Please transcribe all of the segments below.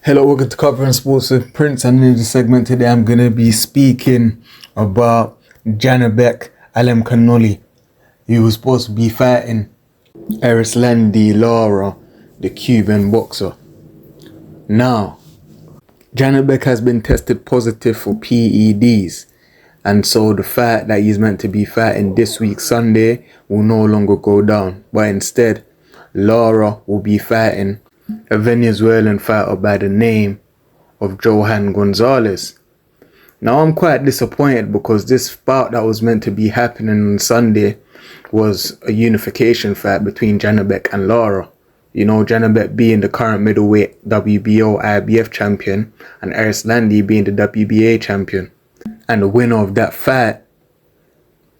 Hello, welcome to Covering Sports with Prince, and in this segment today I'm going to be speaking about Janibek Alimkhanuly. He was supposed to be fighting Arislandi Lara, the Cuban boxer. Now, Janibek has been tested positive for PEDs, and so the fight that he's meant to be fighting this week Sunday will no longer go down, but instead Lara will be fighting a Venezuelan fighter by the name of Johan Gonzalez. Now I'm quite disappointed because this bout that was meant to be happening on Sunday was a unification fight between Janibek and Lara. You know, Janibek being the current middleweight WBO IBF champion and Arislandi being the WBA champion. And the winner of that fight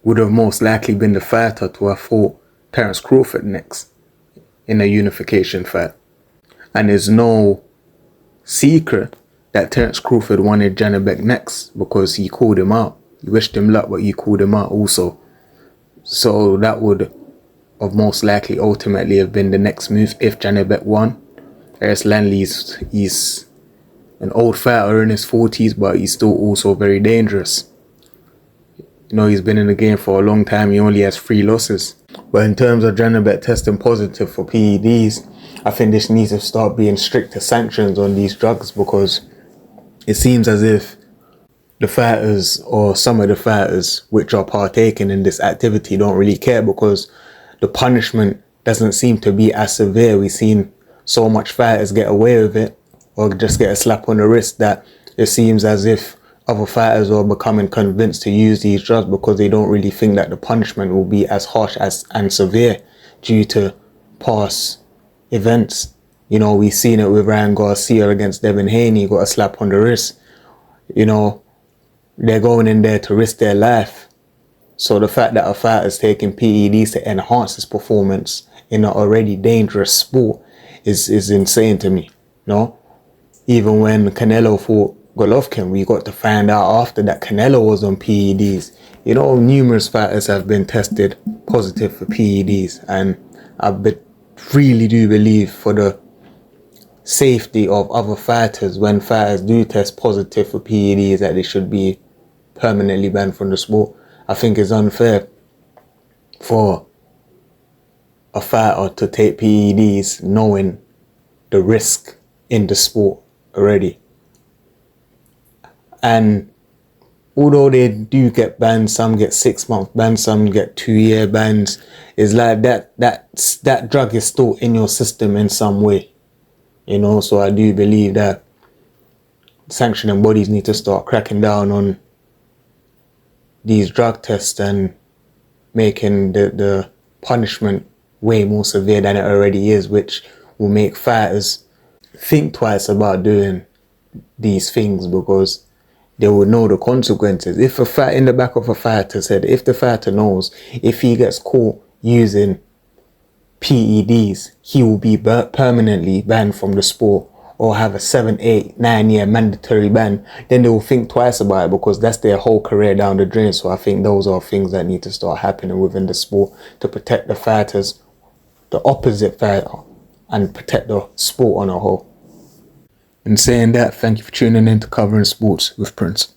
would have most likely been the fighter to have fought Terence Crawford next in a unification fight. And there's no secret that Terence Crawford wanted Janibek next because he called him out. He wished him luck, but he called him out also. So that would have most likely ultimately have been the next move if Janibek won. Arislandi, he's an old fighter in his 40s, but he's still also very dangerous. You know, he's been in the game for a long time. He only has 3 losses. But in terms of Janibek testing positive for PEDs, I think this needs to start being stricter sanctions on these drugs, because it seems as if the fighters or some of the fighters which are partaking in this activity don't really care, because the punishment doesn't seem to be as severe. We've seen so much fighters get away with it or just get a slap on the wrist that it seems as if other fighters are becoming convinced to use these drugs because they don't really think that the punishment will be as harsh and severe due to past events. You know, we've seen it with Ryan Garcia against Devin Haney, got a slap on the wrist. You know, they're going in there to risk their life. So the fact that a fighter is taking PEDs to enhance his performance in an already dangerous sport is insane to me. You know, even when Canelo fought Golovkin, we got to find out after that Canelo was on PEDs. You know, numerous fighters have been tested positive for PEDs, and I really do believe for the safety of other fighters, when fighters do test positive for PEDs, that they should be permanently banned from the sport. I think it's unfair for a fighter to take PEDs knowing the risk in the sport already. And although they do get banned, some get 6-month bans, some get 2-year bans, it's like that drug is still in your system in some way. You know, so I do believe that sanctioning bodies need to start cracking down on these drug tests and making the punishment way more severe than it already is, which will make fighters think twice about doing these things, because they will know the consequences. If a fight in the back of a fighter's head, if the fighter knows if he gets caught using PEDs, he will be permanently banned from the sport or have a 7, 8, 9-year mandatory ban, then they will think twice about it, because that's their whole career down the drain. So I think those are things that need to start happening within the sport to protect the fighters, the opposite fighter, and protect the sport on a whole. In saying that, thank you for tuning in to Covering Sports with Prince.